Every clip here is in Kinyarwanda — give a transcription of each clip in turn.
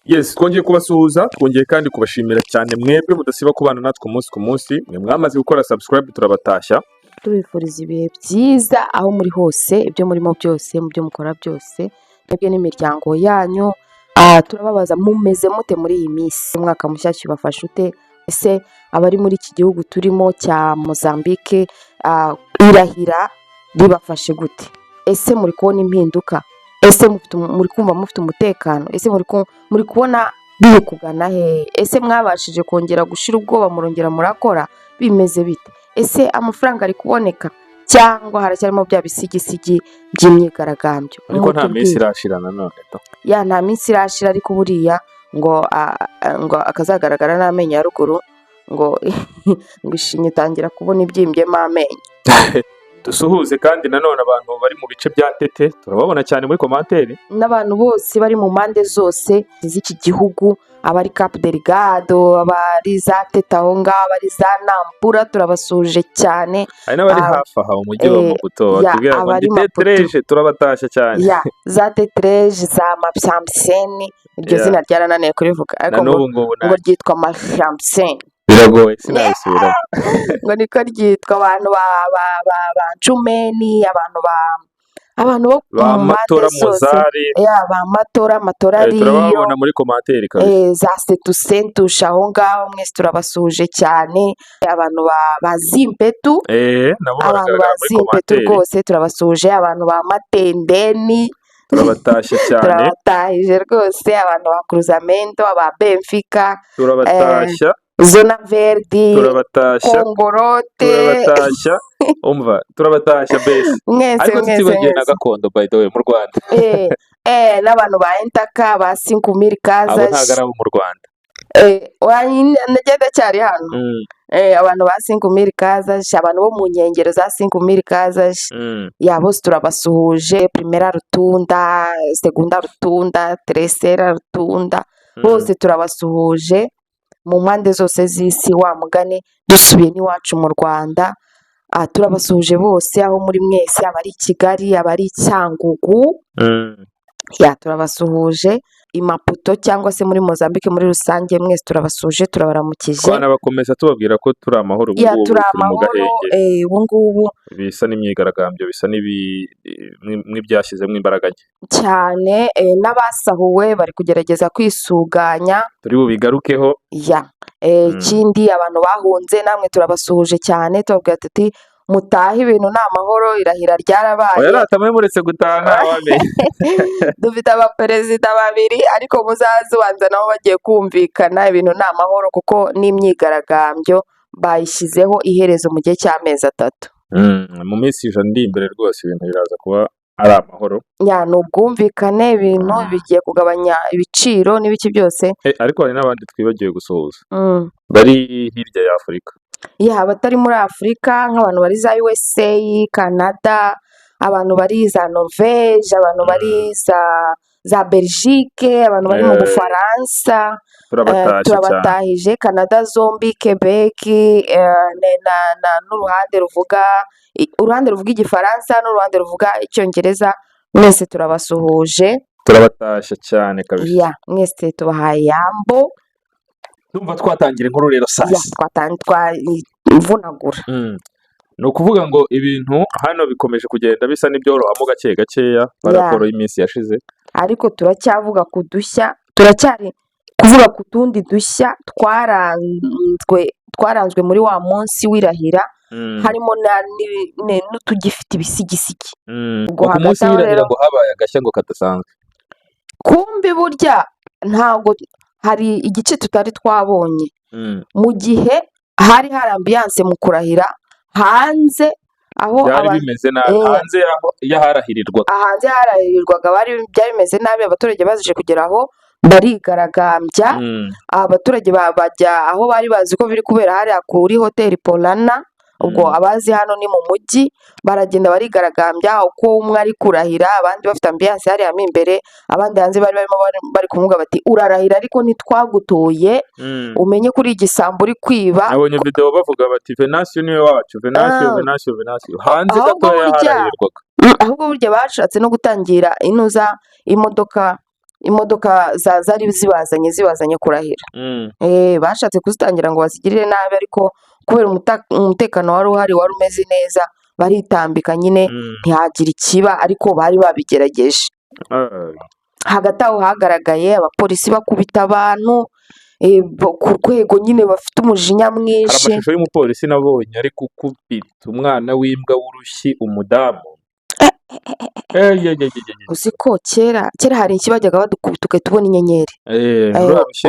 Yes, twongeye kubasuhuza, twongeye kandi kubashimira cyane mwebwe mudasiba kubana natwe umunsi ku munsi, mwe mwamaze gukora subscribe turabatashya. Tubifuriza ibihe byiza aho muri hose, ibyo murimo byose, mu byo mukora byose, mwebwe n'imiryango yanyu. Turababaza mumeze mute muri iyi minsi? Umwaka mushyashya ubafashe ute? Ese abari muri iki gihugu turimo cya Mozambique, irahira ribafashe gute? Ese muri kubona impinduka? Ese muri kumva mufite umutekano? Ese muri kubona biri kugana he? Ese mwabashije kongera gushira ubwoba murongera murakora? Bimeze bite? Ese amafaranga ari kuboneka cyangwa haracyarimo bya bisigisigi by'imyigaragambyo? Ariko nta minsi irashira nanone to. Nta minsi irashira, ariko buriya ngo akazagaragara n'amenyo ya ruguru, ngo ishinya itangira kubona ibyimbyemo amenyo. Dusuhuze kandi nanone abantu bari mu bice bya Tete, turababona cyane muri commentaire. N'abantu bose bari mu mpande zose z'iki gihugu, abari Cap Delgado, abari za Tete aho ngaho, abari za Nampula, turabasuje cyane. Hari n'abari hafi aha umujyi wa Maputo, batubwira ngo ndi Tetreje, turabatashya cyane. Za Tetreje, za Mapyamseni, iryo zina ryarananiye kurivuga, ariko ngo ryitwa Mapyamseni. Biragoye sinayisubira. Ngo niko ryitwa. Abantu ba Ncumeni, abantu bo ba Matora Mozari, ba Matora ariyo, turababona muri commentaire kabisa. za Setusha aho ngaho, mwese turabasuje cyane. Abantu ba Zimpetu, abantu ba Zimpetu rwose turabasuje. Abantu ba Matendeni turabatashye cyane, turabatahije rwose. abantu ba Cruzamento, aba Benfica turabatashya, Zona Verdi, turabatashya, Kongorote, turabatashya, umva turabatashya bese. Ariko tutibagiye na gakondo by the way mu Rwanda. N'abantu ba Entaka, ba 5000 kaza. Abo ntago ari abo mu Rwanda. Ndagenda cyari hano. Abantu ba 5000 kaza, abantu bo mu nkengero za 5000 kaza. Bose turabasuhuje. Primera Rutunda, Segunda Rutunda, Tercera Rutunda, bose turabasuhuje mu mpande zose z'isi. Wa mugani dusubiye n'iwacu mu Rwanda, turabasuhuje bose aho muri mwese, abari i Kigali, abari i Cyangugu, turabasuhuje. I Maputo cyangwa se muri Mozambique muri rusange, mwese turabasuje, turabaramukije. Twanabakomeza tubabwira ko turi amahoro turi amahoro. Ubu ngubu bisa n'imyigaragambyo, bisa n'ibyashyizemo imbaraga nke cyane. N'abasahuwe bari kugerageza kwisuganya, turi bubigarukeho. Ikindi abantu bahunze namwe turabasuhuje cyane, tubabwira tuti mutahe, ibintu ni amahoro, irahira ryarabaye. Yaratamwe muretse gutaha wamenye. Dufite abaperezida babiri, ariko muzaze ubanza nabo bagiye kumvikana. Ibintu ni amahoro kuko n'imyigaragambyo bayishyizeho iherezo mu gihe cy'amezi 3. Mu minsi ijana ndi imbere rwose ibintu biraza kuba ari amahoro. Ni ubwumvikane, ibintu bigiye kugabanya ibiciro n'ibiki byose. Ariko hari n'abandi twibagiwe gusuhuza bari hirya ya Afurika. Abatari muri Afurika, nk'abantu bari za USA, Canada, abantu bari za Norvège, abantu bari za Belgique, abantu bari mu Bufaransa, turabatahije. Canada zombi, Quebec, n'uruhande ruvuga igifaransa n'uruhande ruvuga icyongereza, mwese turabasuhuje, turabatashya cyane kabisa. Mwese tubahaye yambo. Ndumva twatangira inkuru rero sasa. Twavunagura. Ni ukuvuga ngo ibintu hano bikomeje kugenda bisa n'ibyorohamo gake gakeya raporo y'iminsi yashize, ariko turacyavuga ku dushya, turacyari kuvuga ku tundi dushya twaranzwe muri wa munsi w'irahira, harimo n'utugifite ibisigisigi. Ku munsi w'irahira ngo habaye agashya ngo kadasanzwe. Kumbi burya ntabwo hari igice tutari twabonye. Mu gihe hari ambiance mu kurahira hanze, aho byari bimeze nabi. Hanze harahirirwaga byari bimeze nabi. Abaturage bazije kugeraho barigaragambya. Abaturage bajya aho bari bazi ko biri kubera, hariya kuri hoteli Polana. Ubwo abazi hano ni mu mujyi, baragenda barigaragambya uko umwe ari kurahira, abandi bafite ambiance hariya mo imbere, abandi hanze bari kumuvuga bati urarahira ariko ntitwagutoye, umenye kuri igisambo uri kwiba. Abonye video bavuga bati Venancio niwe wacu, Venancio hanze gatoya harahirwaga. Ahubwo burya bashatse no gutangira imodoka imodoka zari zibazanye kurahira. Bashatse kuzitangira ngo bazigirire nabi, ariko kubera umutekano wari uhari wari umeze neza, baritambika nyine ntihagire ikiba, ariko bari babigerageje. Hagati aho hagaragaye abapolisi bakubita abantu ku rwego nyine bafite umujinya hari mwinshi. amashusho y'umupolisi nabonye ari gukubita umwana w'imbwa w'urushyi umudamu. Uzi ko kera hari iki bajyaga badukubita ugahita ubona inyenyeri.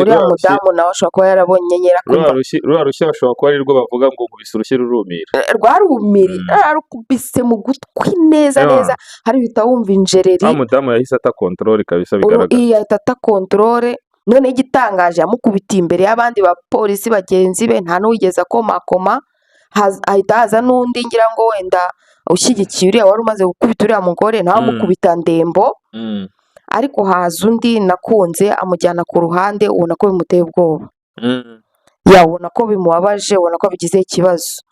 Uriya mudamu nawe ashobora kuba yarabonye inyenyeri akumva. Ruriya rushyi bashobora kuba ari rwo bavuga ngo nkubise urushyi rurumira. Rwarumira rukubise mu gutwi neza neza, hari uhita wumva injereri. Wa mudamu yahise ata kontorore kabisa bigaragara. Yahita ata kontorore, none igitangaje yamukubitiye imbere y'abandi bapolisi bagenzi be, nta n'uwigeze akomakoma. Hahita haza n'undi ngira ngo wenda ushyigikiye uriya wari umaze gukubita uriya mugore, nawe amukubita ndembo. Ariko haza undi nakunze amujyana ku ruhande, ubona ko bimuteye ubwoba. Ubona ko bimubabaje, ubona ko bigize ikibazo.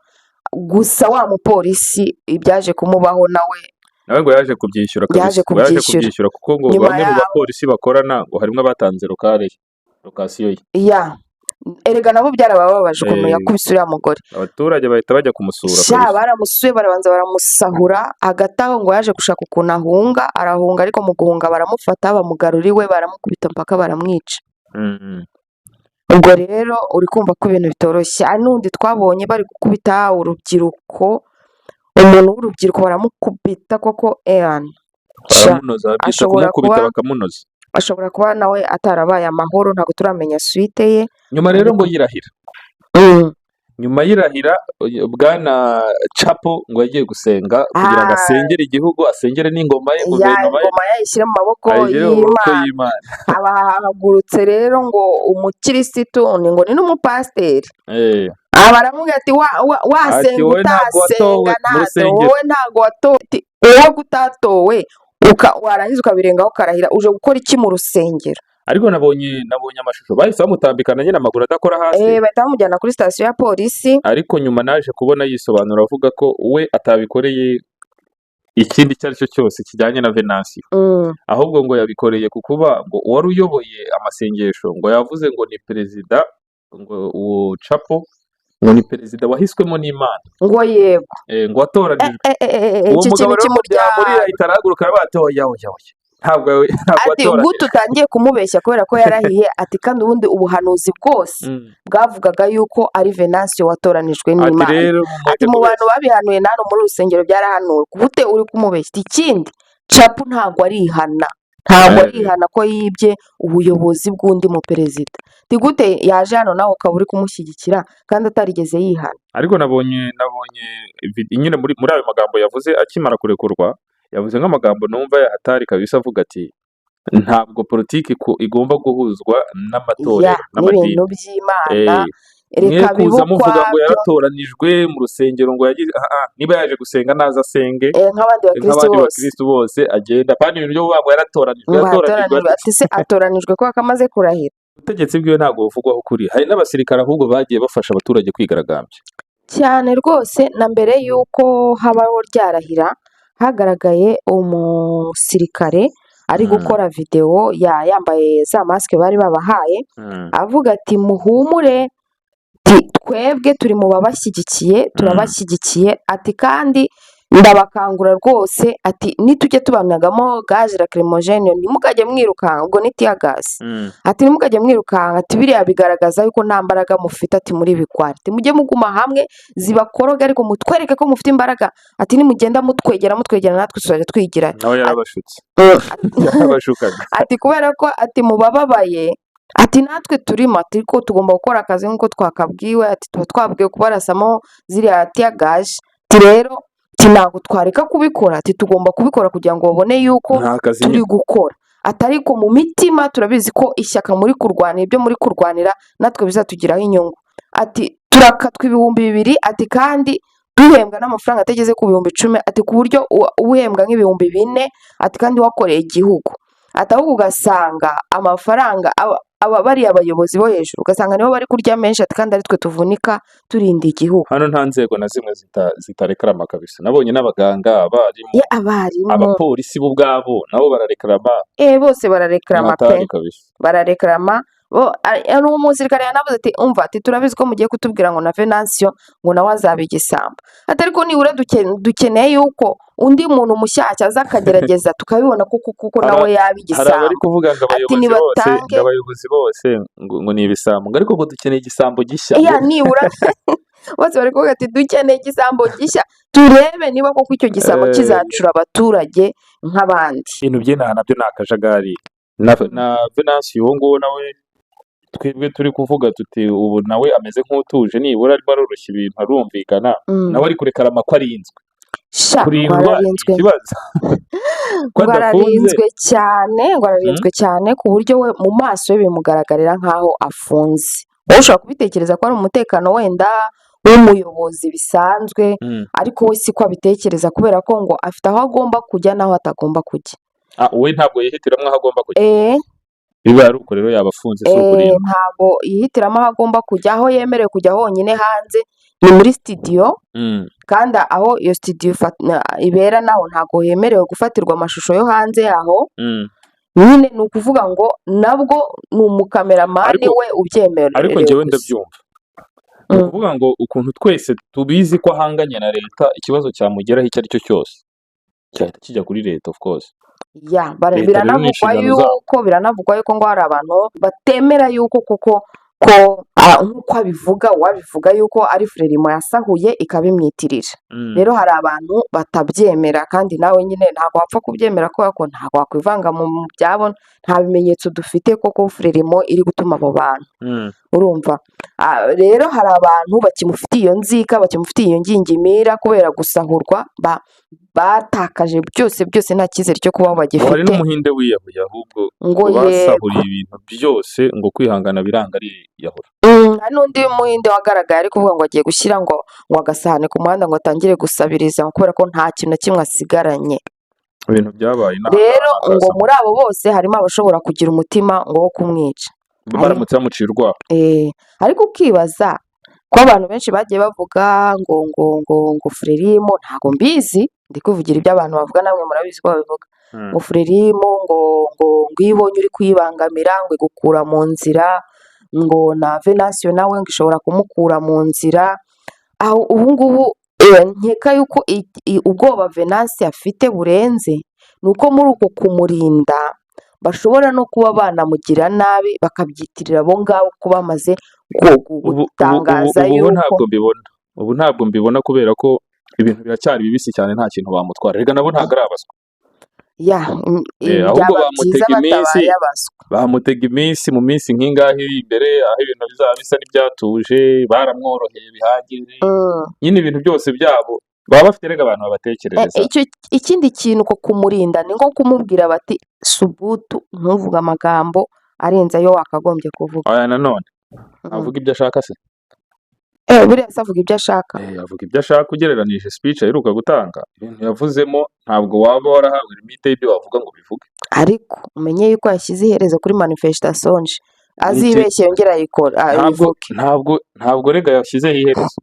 Gusa wa mupolisi ibyaje kumubaho nawe ngo yaje kubyishyura kuko ngo bamwe mu bapolisi bakorana ngo harimo abatanze lokasiyo ye. Erega nabo byarabababaje ukuntu yakubise uriya mugore. Abaturage bahita bajya kumusura. Baramusuye barabanza baramusahura, hagati aho ngo yaje gushaka ukuntu arahunga, ariko mu guhunga baramufata bamugarura iwe, baramukubita mpaka baramwica. Ubwo rero uri kumva ko ibintu bitoroshye. Hari n'undi twabonye bari gukubita urubyiruko, umuntu w'urubyiruko baramukubita koko ashobora kuba nawe atarabaye amahoro, ntabwo turamenya suite ye. Nyuma rero ngo yirahira. Nyuma y'irahira bwana Chapo ngo yagiye gusenga kugira ngo asengere igihugu, asengere n'ingoma ye, ingoma ye ayishyire mu maboko y'Imana. Abahagurutse rero ngo umukirisitu ngo ni n'umupasiteri. Baramubwira ati wasenga utasenga wowe ntabwo watowe, wowe utatowe warangiza ukabirengaho ukarahira, uje gukora iki mu rusengero? Ariko nabonye amashusho bahise bamutambikana nyine amaguru adakora hasi. Bahita bamujyana kuri sitasiyo ya polisi. Ariko nyuma naje kubona yisobanura avuga ko we atabikoreye ikindi icyo ari cyo cyose kijyanye na venansiyo, ahubwo ngo yabikoreye ku kuba ngo uwari uyoboye amasengesho ngo yavuze ngo ni perezida, ngo uwo Chapo ngo ni perezida wahiswemo n'Imana. Ngo yego. Ngo watoranijwe. Uwo mugabo rero muri ahita arahaguruka batoya ntabwo ati gute utangiye kumubeshya kubera ko yarahiye, ati kandi ubundi ubuhanuzi bwose bwavugaga yuko ari venansiyo watoranijwe n'Imana. Ati mu bantu babihanuye nano muri urusengero byarahanuwe, gute uri kumubeshya? Ikindi Chapo ntabwo arihana ko yibye ubuyobozi bw'undi mu perezida. Gute yaje hano nawe ukaba uri kumushyigikira kandi atarigeze yihana? Ariko nabonye nyine muri ayo magambo yavuze akimara kurekurwa, yavuze nk'amagambo numva yahatari kabisa, avuga ati ntabwo politiki igomba guhuzwa n'amatorero n'amadini. N'ibintu by'Imana. Reka kuza muvuga ngo yaratoranijwe mu rusengero, ngo yagize niba yaje gusenga naza asenge nk'abandi bakristo bose agenda, kandi ibintu byo ngo yaratoranijwe ati se atoranijwe ko akamaze kurahira. Ubutegetsi bwiwe ntabwo buvugwaho ukuri. Hari n'abasirikare ahubwo bagiye bafasha abaturage kwigaragambya cyane rwose. Na mbere y'uko habaho ryarahira hagaragaye umusirikare ari gukora videwo yambaye za masike bari babahaye, avuga ati muhumure, twebwe turi mu babashyigikiye, turabashyigikiye, ati kandi ndabakangura rwose, ati nitujye tubanagamo gaje lacrimogene ntimukajye mwirukanka, ubwo ni tear gas. Ati ntimukajye mwirukanka, ati biriya bigaragaza yuko nta mbaraga mufite, ati muri bikwari, ati mujye muguma hamwe zibakoroga ariko mutwereke ko mufite imbaraga, ati nimugenda mutwegera natwe tuzajya twigira. nawe yarabashutse ati kubera ko ati mubababaye, ati natwe turimo, ati ko tugomba gukora akazi nk'uko twakabwiwe, ati tuba twabwiwe kubarasamo ziriya tear gas, ati rero ntabwo twareka kubikora, ati tugomba kubikora kugira ngo babone yuko turi gukora. Ati ariko mu mitima turabizi ko ishyaka muri kurwanira, ibyo muri kurwanira natwe bizatugiraho inyungu. Ati turakatwa 2,000, ati kandi duhembwa n'amafaranga atageze ku 10,000, ati ku buryo uhembwa nk'ibihumbi 4, ati kandi wakoreye igihugu. Ati ahubwo ugasanga amafaranga bariya abayobozi bo hejuru ugasanga nibo bari kurya menshi ati kandi ari twe tuvunika turinda igihugu. hano nta nzego na zimwe zitarekarama kabisa. Nabonye n'abarimu, Abarimu abapolisi bo ubwabo nabo bararekarama. bose bararekarama pe, Hatari kabisa. bararekarama. Uwo musirikare yanavuze ati umva ati turabizi ko mugiye kutubwira ngo na Venancio ngo nawe azaba igisambo, ati ariko nibura dukeneye yuko undi muntu mushyashya aza akagerageza tukabibona kuko nawe yaba Hari igisambo. abari kuvuga ngo Ati abayobozi bose ngo ni ibisambo, ngo ariko ngo dukeneye igisambo gishya. nibura bose bari kuvuga ati dukeneye igisambo gishya turebe niba koko icyo gisambo kizacura abaturage nk'abandi. Ibintu by'inaha nabyo ni akajagari. Na Venancio uwo nguwo nawe twebwe turi kuvuga tuti ubu nawe ameze nk'utuje, nibura arimo aroroshya ibintu arumvikana, nawe ari kurekarama ko arinzwe. Kurindwa ni ikibazo. Ngo ararinzwe cyane ku buryo we mu maso ye bimugaragarira nk'aho afunze. Wowe ushobora kubitekereza ko ari umutekano wenda w'umuyobozi bisanzwe, ariko we siko abitekereza kubera ko ngo afite aho agomba kujya n'aho atagomba kujya. We ntabwo yihitiramo aho agomba kujya. Biba ari uko rero yaba afunze, si ukurindwa. Ntabwo yihitiramo aho agomba kujya, aho yemerewe kujya honyine hanze ni muri studio, kandi aho iyo studio ibera naho ntabwo hemerewe gufatirwa amashusho yo hanze yaho. Nyine ni ukuvuga ngo nabwo ni umukameramani we ubyemerewe. Ariko njyewe ndabyumva. Ni ukuvuga ngo ukuntu twese tubizi ko ahanganye na leta, ikibazo cyamugeraho icyo ari cyo cyose cyahita kijya kuri leta of course. Biranavugwa yuko ngo hari abantu batemera yuko kuko nk'uko wabivuga yuko ari Frelimo yasahuye ikabimwitirira. Rero hari abantu batabyemera, kandi nawe nyine ntabwo wapfa kubyemera kubera ko ntabwo wakwivanga mu byabo, nta bimenyetso dufite koko Frelimo iri gutuma abo bantu, urumva. Rero hari abantu bakimufitiye iyo nzika, bakimufitiye iyo ngingimira kubera gusahurwa, batakaje byose nta cyizere cyo kubaho bagifite. Hari n'umuhinde wiyahuye ahubwo ngo basahuriye ibintu byose, ngo kwihangana biranga ariyahura. Hari n'undi muhinde wagaragaye ari kuvuga ngo agiye gushyira ngo agasahane ku muhanda ngo atangire gusabiriza kubera ko nta kintu na kimwe asigaranye. Ibintu byabaye inaha. Rero ngo muri abo bose harimo abashobora kugira umutima ngo wo kumwica baramutse bamucira urwaho. Ariko ukibaza ko abantu benshi bagiye bavuga ngo Frelimo, ntabwo mbizi, ndi kuvugira ibyo abantu bavuga, namwe murabizi ko babivuga ngo Frelimo ngo iyo ubonye uri kuyibangamira ngo igukura mu nzira, ngo na Venancio nawe ngo ishobora kumukura mu nzira. Aho ubu ngubu nkeka yuko ubwoba Venancio afite burenze, ni uko muri uko kumurinda bashobora no kuba banamugira nabi bakabyitirira abo ngabo ko bamaze gutangaza yuko. Ubu ntabwo mbibona kubera ko ibintu biracyari bibisi cyane, nta kintu bamutwara. Rega nabo ntabwo ari abaswa. Ahubwo bamutega iminsi mu minsi nk'ingahe iri imbere, aho ibintu bizaba bisa n'ibyatuje, baramworoheye bihagije. Nyine ibintu byose byabo baba bafite rega abantu babatekerereza. Ikindi kintu ko kumurinda ni nko kumubwira bati subutu ntuvuge amagambo arenze ayo wakagombye kuvuga. Nanone avuga ibyo ashaka se. Buriya se avuga ibyo ashaka. Avuga ibyo ashaka ugereranije speech aheruka gutanga. Ibintu yavuzemo ntabwo waba warahawe limite y'ibyo wavuga ngo bivuge. Ariko umenye yuko yashyize iherezo kuri manifestation nje, azibeshye yongera ayivuge. Ntabwo rega yashyizeho iherezo.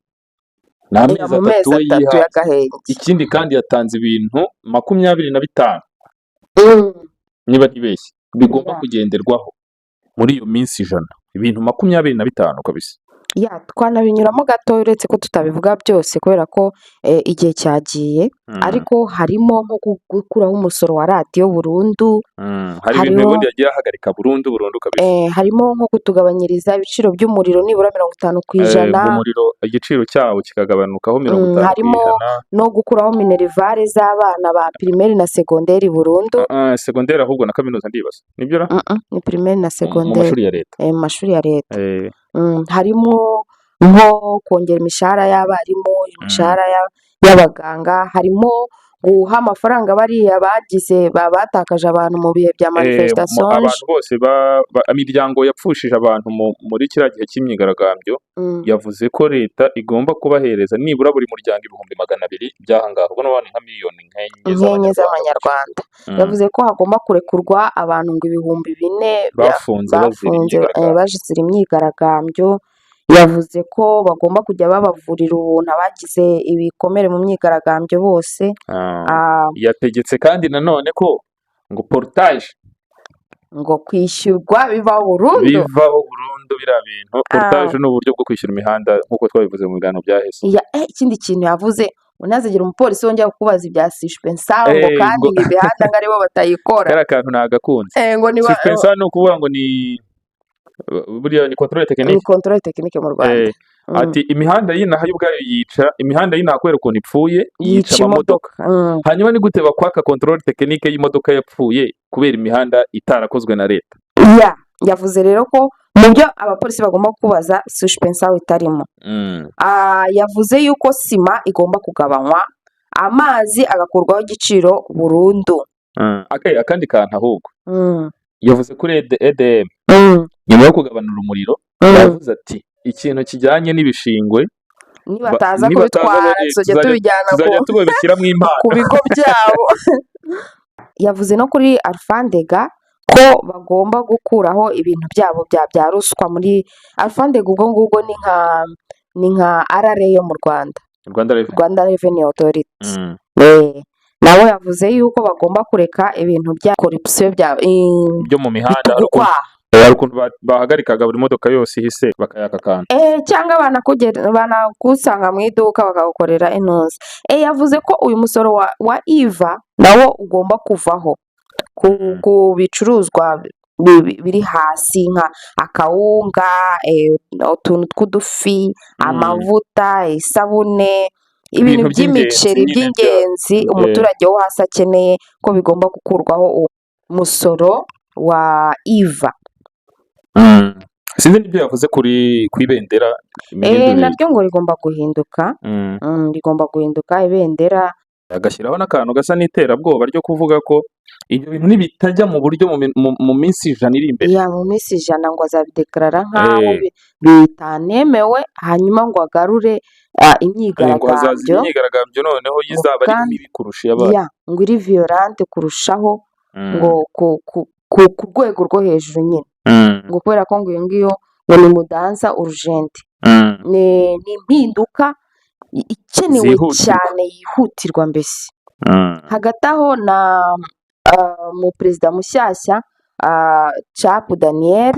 Ni amezi 3 y'agahenge. Ikindi kandi yatanze ibintu 25 niba ntibeshye bigomba kugenderwaho muri iyo minsi 100, ibintu 25 kabisa. Twanabinyuramo gato uretse ko tutabivuga byose kubera ko igihe cyagiye, ariko harimo nko gukuraho umusoro wa radiyo burundu. Hari ibintu ubundi yagiye ahagarika burundu kabisa. Harimo nko kutugabanyiriza ibiciro by'umuriro nibura 50%. Umuriro igiciro cyawo kikagabanukaho 50%. Harimo no gukuraho minerivare z'abana ba primaire na secondaire burundu. Secondaire ahubwo na kaminuza ndibaza. Nibyo ra? Ni primaire na secondaire. Mu mashuri ya leta. Mu mashuri ya leta. Harimo nko kongera imishahara y'abarimu, imishahara y'abaganga, harimo guha amafaranga bariya batakaje abantu mu bihe bya manifestation. abantu bose imiryango yapfushije abantu muri kiriya gihe cy'imyigaragambyo yavuze ko leta igomba kubahereza nibura buri muryango 200,000 by'ahangaha ubwo n'abantu nka miliyoni enye z'amanyarwanda. Yavuze ko hagomba kurekurwa abantu ngo 4,000 bafunze bazira imyigaragambyo. Yavuze ko bagomba kujya babavurira ubuntu abagize ibikomere mu myigaragambyo bose. Yategetse kandi nanone ko ngo portage ngo kwishyurwa bivaho burundu biriya bintu. Portage ni uburyo bwo kwishyura imihanda nk'uko twabivuze mu biganiro byahise. Ikindi kintu yavuze, unazagera umupolisi wongera kukubaza ibya suspension ngo kandi ngo imihanda ngo aribo batayikora. Kariya kantu nagakunze. Suspension ni ukuvuga ngo ni buriya ni controle technique. Ni controle technique mu Rwanda. Ati imihanda y'inaha y'ubwayo imihanda y'inaha kubera ukuntu ipfuye yica amamodoka. Hanyuma ni gute bakwaka controle technique y'imodoka yapfuye kubera imihanda itarakozwe na leta? Yavuze rero ko mu byo abapolisi bagomba kubaza suspension itarimo. Yavuze yuko sima igomba kugabanywa, amazi agakurwaho igiciro burundu. Akandi kantu ahubwo yavuze kuri EDM nyuma yo kugabanura umuriro, yavuze ati ikintu kijyanye n'ibishingwe nibataza kubitwara tuzajya tubabishyiramo impano ku bigo byabo. Yavuze no kuri Alfandega ko bagomba gukuraho ibintu byabo bya ruswa. Muri Alfandega ubwo ngubwo ni nka RRA yo mu Rwanda, Rwanda Revenue Authority. Nawe yavuze yuko bagomba kureka ibintu bya corruption byo mu mihanda. Hari ukuntu bahagarikaga buri modoka yose ihise bakayaka akantu cyangwa banakusanga mu iduka bakagukorera intuza. Yavuze ko uyu musoro wa IVA nawo ugomba kuvaho ku bicuruzwa biri hasi nka akawunga, utuntu tw'udufi, amavuta, isabune, ibintu by'imiceri by'ingenzi umuturage wo hasi akeneye ko bigomba gukurwaho umusoro wa IVA. Sinzi n'ibyo yavuze kuri ibendera. Naryo ngo rigomba guhinduka. Rigomba guhinduka ibendera, agashyiraho n'akantu gasa n'iterabwoba ryo kuvuga ko ibyo bintu nibitajya mu buryo mu minsi 100 iri imbere. Mu minsi 100 ngo azabidekarara nk'aho bitanemewe, hanyuma ngo agarure imyigaragambyo noneho yizaba ari mibi kurusha iy'abandi. Ngo iri violente kurushaho, ngo ku rwego rwo hejuru nyine. Ngo kubera ko ngo iyo ngiyo ngo ni mudanza urgente. Ni impinduka ikenewe cyane yihutirwa mbese. Hagati aho na mu perezida mushyashya Chap Daniel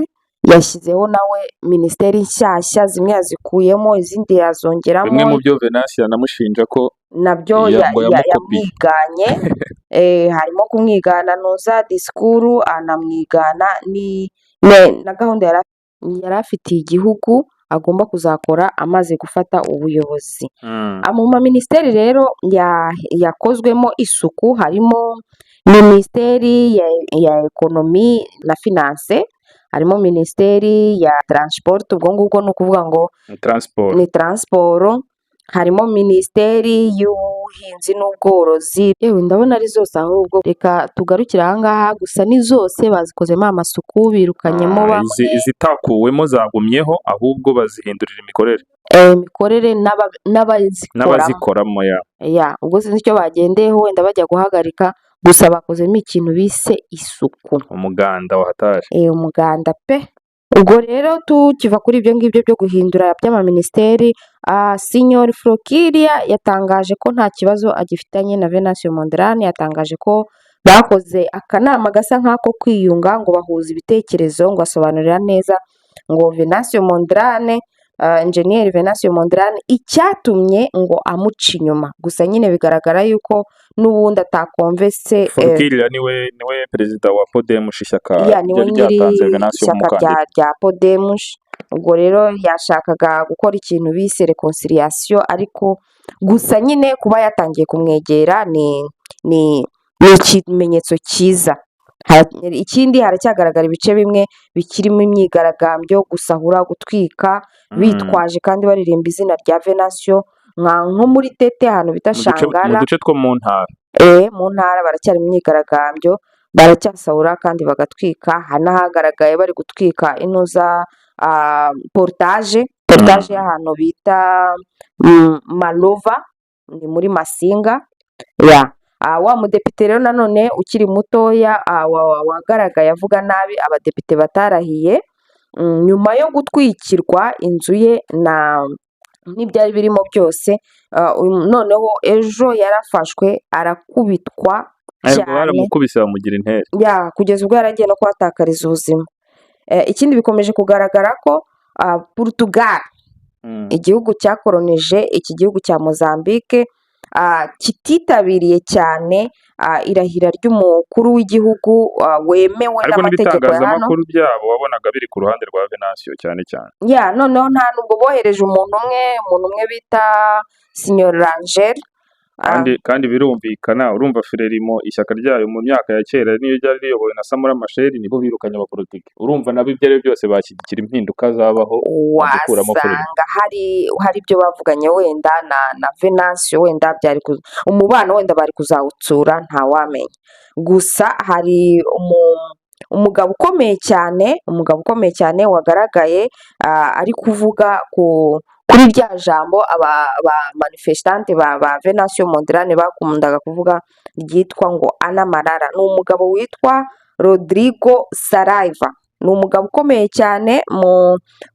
yashyizeho nawe minisiteri nshyashya, zimwe yazikuyemo izindi yazongeramo. Bimwe mu byo Venantia namushinja ko nabyo yamwiganye. Harimo kumwigana noza disikuru, anamwigana na gahunda yari afitiye igihugu agomba kuzakora amaze gufata ubuyobozi. Mu maminisiteri rero yakozwemo isuku harimo minisiteri ya ekonomi na finance, harimo minisiteri ya transport, ubwo ngubwo ni ukuvuga ngo ni transport, harimo minisiteri y'ubuhinzi n'ubworozi. Ndabona ari zose ahubwo reka tugarukire aha ngaha, gusa ni zose bazikozemo amasuku, birukanyemo bamwe. Izitakuwemo zagumyeho ahubwo bazihindurira imikorere n'abazikoramo. Ubwo sinzi icyo bagendeyeho, wenda bajya guhagarika, gusa bakozemo ikintu bise isuku, umuganda wahataje. Umuganda pe. Ubwo rero tukiva kuri ibyo ngibyo byo guhindura by'amaminisiteri, Signor Flokilia yatangaje ko nta kibazo agifitanye na Venantia Mondlane. Yatangaje ko bakoze akanama gasa nk'ako kwiyunga, ngo bahuza ibitekerezo, ngo asobanurira neza ngo Venantia Mondlane, Engineer Venantia Mondlane icyatumye ngo amuca inyuma. Gusa nyine bigaragara yuko n'ubundi atakonvese. Flokilia niwe perezida wa Podemos ishyaka ryatanze Venantia umukandida rya Podemos. Ubwo rero yashakaga gukora ikintu bise reconciliation, ariko gusa nyine kuba yatangiye kumwegera ni ikimenyetso cyiza. Ikindi haracyagaragara ibice bimwe bikirimo imyigaragambyo, gusahura, gutwika, bitwaje kandi baririmba izina rya Venantia, nko muri Tete ahantu bita Shangara, mu duce two mu ntara. mu ntara baracyari mu myigaragambyo, baracyasahura kandi bagatwika. Hari n'ahagaragaye bari gutwika inuza porotaje y'ahantu bita Malova, ni muri Masinga. Wa mudepite rero nanone ukiri mutoya wagaragaye avuga nabi abadepite batarahiye, nyuma yo gutwikirwa inzu ye n'ibyari birimo byose. Noneho ejo yarafashwe arakubitwa cyane, baramukubise bamugira intere, kugeza ubwo yaragiye no kuhatakariza ubuzima. Ikindi bikomeje kugaragara ko Portugal, igihugu cyakoronije iki gihugu cya Mozambique, kititabiriye cyane irahira ry'umukuru w'igihugu wemewe ariko n'amategeko ya hano. n'ibitangazamakuru byabo wabonaga biri ku ruhande rwa Venancio cyane cyane. Noneho nta nubwo bohereje umuntu umwe bita Signor Rangel. kandi birumvikana, urumva Frelimo ishyaka ryayo mu myaka ya kera niyo ryari riyobowe na Samora Machel, nibo birukanye abapolitiki. Urumva nabo ibyo ari byo byose bashyigikira impinduka zabaho, wasanga hari ibyo bavuganye wenda na Venancio, wenda byari umubano wenda bari kuzawutsura, ntawamenya. Gusa hari umugabo ukomeye cyane wagaragaye ari kuvuga kuri rya jambo aba manifestante ba Venancio Mondlane bakundaga kuvuga ryitwa ngo Ana Marara. Ni umugabo witwa Rodrigo Saraiva, ni umugabo ukomeye cyane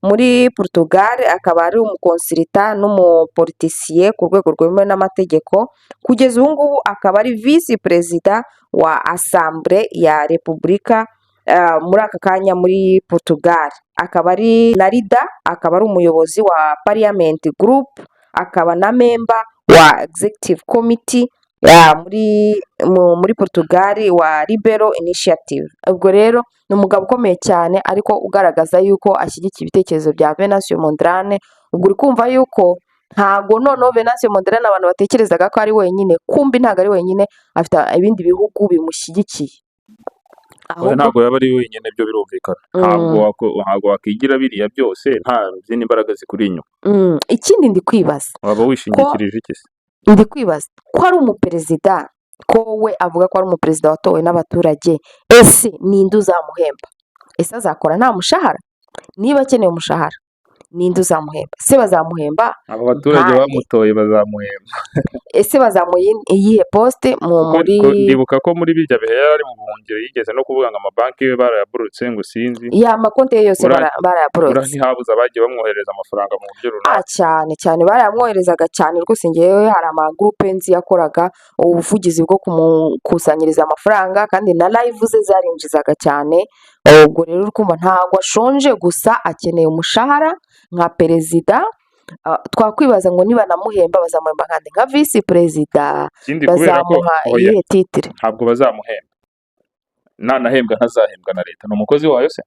muri Portugal, akaba ari umukonsirita n'umupolitisiye ku rwego rwemewe n'amategeko. Kugeza ubu ngubu akaba ari visi perezida wa Assemblée ya Repubulika muri aka kanya muri Portugal. Akaba ari na leader, akaba ari umuyobozi wa Parliament Group, akaba na member wa Executive Committee muri Portugal wa Liberal Initiative. Ubwo rero ni umugabo ukomeye cyane ariko ugaragaza yuko ashyigikiye ibitekerezo bya Venancio Mondlane. Ubwo uri kumva yuko ntago noneho Venancio Mondlane abantu batekerezaga ko ari wenyine, kumbi ntago ari wenyine, afite ibindi bihugu bimushyigikiye. Ntabwo yaba ari wenyine, byo birumvikana. Ntabwo wakwigira biriya byose nta zindi mbaraga zikuri inyuma. Ikindi ndi kwibaza, waba wishingikirije iki se? Ndi kwibaza ko ari umuperezida, ko we avuga ko ari umuperezida watowe n'abaturage, ese ninde uzamuhemba? Ese azakora nta mushahara? Niba akeneye umushahara, ninde uzamuhemba? Se bazamuhemba abo baturage bamutoye bazamuhemba? Ese bazamuha iyihe poste ndibuka ko muri birya bihe yari mu buhungiro yigeze no kuvuga ngo amabanki ye barayaburutse, ngo sinzi amakonti ye yose barayaburutse. Ntihabuze abagiye bamwohereza amafaranga mu buryo runaka. cyane barayamwoherezaga cyane rwose. Ngewe hari amagurupe nzi yakoraga ubuvugizi bwo kumukusanyiriza amafaranga, kandi na live ze zarinjizaga cyane. Ubwo rero urumva ntabwo ashonje, gusa akeneye umushahara nka perezida. Twakwibaza ngo niba namuhemba bazamuhemba kandi nka visi perezida, bazamuha iyihe titire? Ntabwo bazamuhemba, nanahembwa ntazahembwa na leta, ni umukozi wayo se?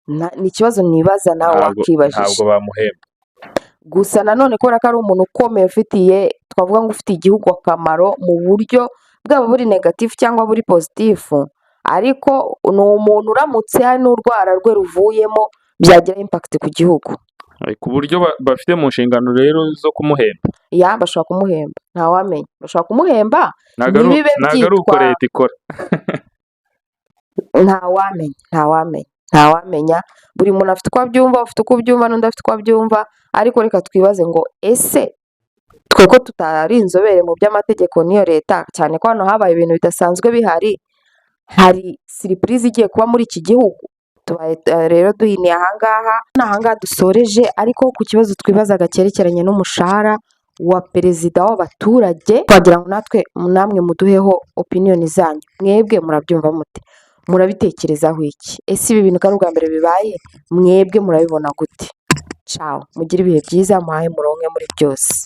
Ni ikibazo nibaza nawe wakibajije. Ntabwo bamuhemba. Gusa nanone kubera ko ari umuntu ukomeye twavuga ngo ufitiye igihugu akamaro mu buryo bwaba buri negatifu cyangwa buri pozitifu, ariko ni umuntu uramutse hari n'urwara rwe ruvuyemo byagira impact ku gihugu, ku buryo bafite mu nshingano rero zo kumuhemba. bashobora kumuhemba, ntawamenya, bashobora kumuhemba ntibibe byitwa leta ikora. ntawamenya. Buri muntu afite uko abyumva, ufite uko ubyumva n'undi afite uko abyumva, ariko reka twibaze ngo ese twe ko tutari inzobere mu by'amategeko n'iyo leta, cyane ko hano habaye ibintu bidasanzwe bihari, hari siripurize igiye kuba muri iki gihugu. Rero duhiniye ahangaha dusoreje, ariko ku kibazo twibazaga cyerekeranye n'umushahara wa perezida w'abaturage, twagira ngo namwe muduheho opiniyoni zanyu. Mwebwe murabyumva mute? Murabitekerezaho iki? Ese ibi bintu ko ari ubwa mbere bibaye, mwebwe murabibona gute? Ciao, mugire ibihe byiza, muhahe muronke muri byose.